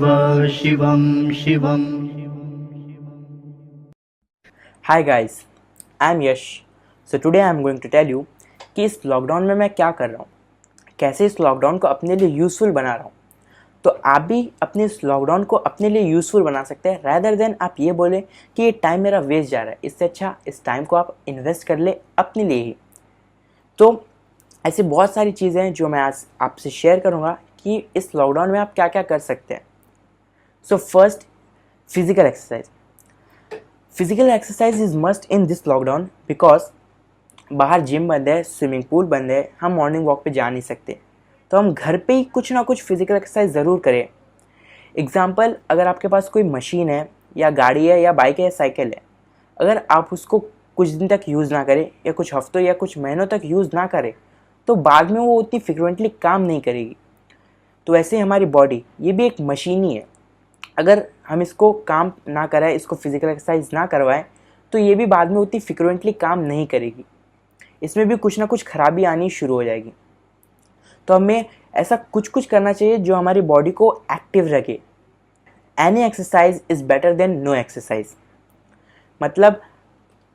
Shiv Shivam Shivam. Hi guys, I'm Yash. So today I'm going to tell you कि इस lockdown में मैं क्या कर रहा हूँ, कैसे इस लॉकडाउन को अपने लिए यूज़फुल बना रहा हूँ। तो आप भी अपने इस लॉकडाउन को अपने लिए यूज़फुल बना सकते हैं, रैदर देन आप ये बोले कि ये टाइम मेरा वेस्ट जा रहा है। इससे अच्छा इस टाइम को आप इन्वेस्ट कर ले अपने लिए ही। तो ऐसी बहुत सारी चीज़ें हैं जो मैं आज आपसे शेयर करूँगा कि इस लॉकडाउन में आप क्या क्या कर सकते हैं। So first, physical exercise. Physical exercise is must in this lockdown because बाहर जिम बंद है, स्विमिंग पूल बंद है, हम मॉर्निंग वॉक पे जा नहीं सकते, तो हम घर पे ही कुछ ना कुछ फिजिकल एक्सरसाइज ज़रूर करें। एग्जाम्पल, अगर आपके पास कोई मशीन है या गाड़ी है या बाइक है या साइकिल है, अगर आप उसको कुछ दिन तक यूज़ ना करें या कुछ हफ्तों या कुछ महीनों तक यूज़ ना करें तो बाद में वो उतनी फ्रिक्वेंटली काम नहीं करेगी। तो वैसे हमारी बॉडी ये भी एक मशीन ही है। अगर हम इसको काम ना कराएं, इसको फिजिकल एक्सरसाइज ना करवाएं, तो ये भी बाद में उतनी फ्रिक्वेंटली काम नहीं करेगी। इसमें भी कुछ ना कुछ खराबी आनी शुरू हो जाएगी। तो हमें ऐसा कुछ कुछ करना चाहिए जो हमारी बॉडी को एक्टिव रखे। Any exercise is better than no exercise. मतलब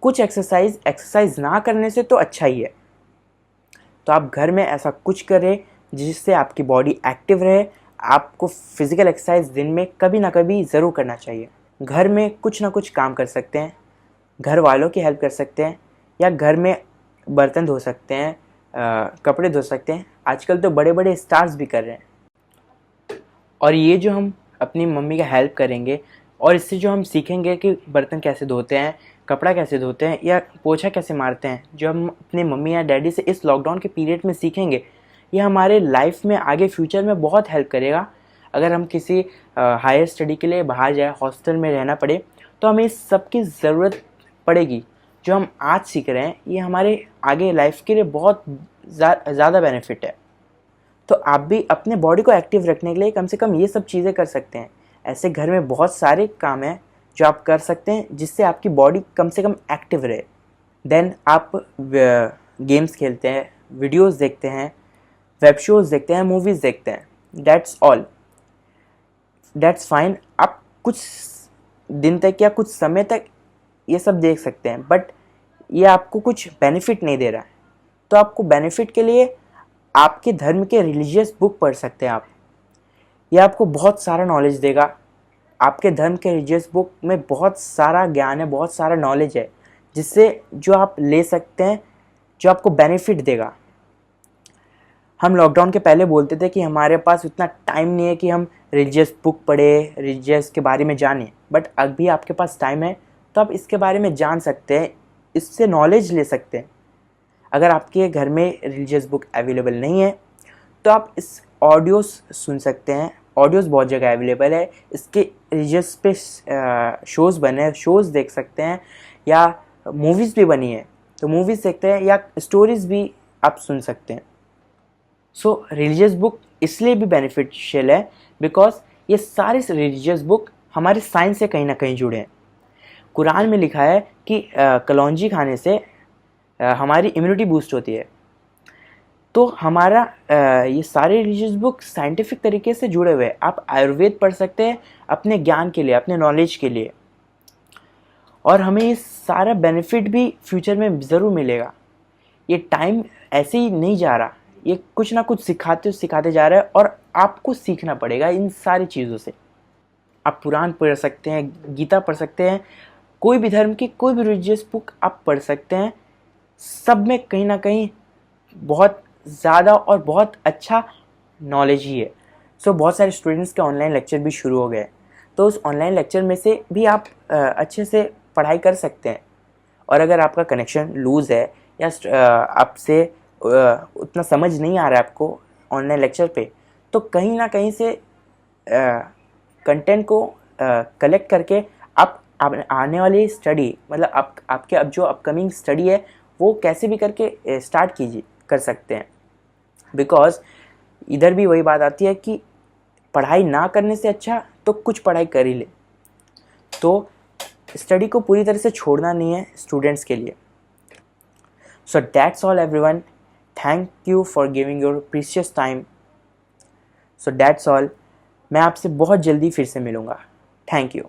कुछ एक्सरसाइज ना करने से तो अच्छा ही है। तो आप घर में ऐसा कुछ करें जिससे आपकी बॉडी एक्टिव रहे। आपको फिजिकल एक्सरसाइज दिन में कभी ना कभी ज़रूर करना चाहिए। घर में कुछ ना कुछ काम कर सकते हैं, घर वालों की हेल्प कर सकते हैं, या घर में बर्तन धो सकते हैं, कपड़े धो सकते हैं। आजकल तो बड़े बड़े स्टार्स भी कर रहे हैं। और ये जो हम अपनी मम्मी का हेल्प करेंगे और इससे जो हम सीखेंगे कि बर्तन कैसे धोते हैं, कपड़ा कैसे धोते हैं या पोछा कैसे मारते हैं, जो हम अपने मम्मी या डैडी से इस लॉकडाउन के पीरियड में सीखेंगे, ये हमारे लाइफ में आगे फ्यूचर में बहुत हेल्प करेगा। अगर हम किसी हायर स्टडी के लिए बाहर जाए, हॉस्टल में रहना पड़े, तो हमें इस सब की ज़रूरत पड़ेगी। जो हम आज सीख रहे हैं ये हमारे आगे लाइफ के लिए बहुत ज़्यादा बेनिफिट है। तो आप भी अपने बॉडी को एक्टिव रखने के लिए कम से कम ये सब चीज़ें कर सकते हैं। ऐसे घर में बहुत सारे काम हैं जो आप कर सकते हैं जिससे आपकी बॉडी कम से कम एक्टिव रहे। देन आप गेम्स खेलते हैं, वीडियोस देखते हैं, वेब शोज़ देखते हैं, मूवीज़ देखते हैं। That's all, that's fine. आप कुछ दिन तक या कुछ समय तक ये सब देख सकते हैं, बट ये आपको कुछ बेनिफिट नहीं दे रहा है। तो आपको बेनिफिट के लिए आपके धर्म के रिलीजियस बुक पढ़ सकते हैं आप। ये आपको बहुत सारा नॉलेज देगा। आपके धर्म के रिलीजियस बुक में बहुत सारा ज्ञान है, बहुत सारा नॉलेज है, जिससे जो आप ले सकते हैं, जो आपको बेनिफिट देगा। हम लॉकडाउन के पहले बोलते थे कि हमारे पास उतना टाइम नहीं है कि हम रिलीजियस बुक पढ़े, रिलीजियस के बारे में जानें, बट अभी आपके पास टाइम है तो आप इसके बारे में जान सकते हैं, इससे नॉलेज ले सकते हैं। अगर आपके घर में रिलीजियस बुक अवेलेबल नहीं है तो आप इस ऑडियोज़ सुन सकते हैं। ऑडियोज़ बहुत जगह अवेलेबल है। इसके रिलीजियस पे शोज़ बने हैं, शोज़ देख सकते हैं, या मूवीज़ भी बनी है तो मूवीज़ देखते हैं, या स्टोरीज़ भी आप सुन सकते हैं। सो रिलीजियस बुक इसलिए भी बेनिफिशियल है बिकॉज ये सारे रिलीजियस बुक हमारे साइंस से कहीं ना कहीं जुड़े हैं। कुरान में लिखा है कि कलौंजी खाने से हमारी इम्यूनिटी बूस्ट होती है। तो हमारा ये सारे रिलीजियस बुक साइंटिफिक तरीके से जुड़े हुए हैं। आप आयुर्वेद पढ़ सकते हैं अपने ज्ञान के लिए, अपने नॉलेज के लिए, और हमें ये सारा बेनिफिट भी फ्यूचर में ज़रूर मिलेगा। ये टाइम ऐसे ही नहीं जा रहा, ये कुछ ना कुछ सिखाते जा रहा है, और आपको सीखना पड़ेगा इन सारी चीज़ों से। आप पुराण पढ़ सकते हैं, गीता पढ़ सकते हैं, कोई भी धर्म की कोई भी रिलीजियस बुक आप पढ़ सकते हैं। सब में कहीं ना कहीं बहुत ज़्यादा और बहुत अच्छा नॉलेज ही है। सो बहुत सारे स्टूडेंट्स के ऑनलाइन लेक्चर भी शुरू हो गए, तो उस ऑनलाइन लेक्चर में से भी आप अच्छे से पढ़ाई कर सकते हैं। और अगर आपका कनेक्शन लूज़ है या आपसे उतना समझ नहीं आ रहा है आपको ऑनलाइन लेक्चर पे, तो कहीं ना कहीं से कंटेंट को कलेक्ट करके आप आने वाली स्टडी, मतलब आपके अब जो अपकमिंग स्टडी है वो कैसे भी करके स्टार्ट कर सकते हैं। बिकॉज इधर भी वही बात आती है कि पढ़ाई ना करने से अच्छा तो कुछ पढ़ाई कर ही ले। तो स्टडी को पूरी तरह से छोड़ना नहीं है स्टूडेंट्स के लिए। So that's all everyone, thank you for giving your precious time. So that's all, मैं आपसे बहुत जल्दी फिर से मिलूँगा। Thank you.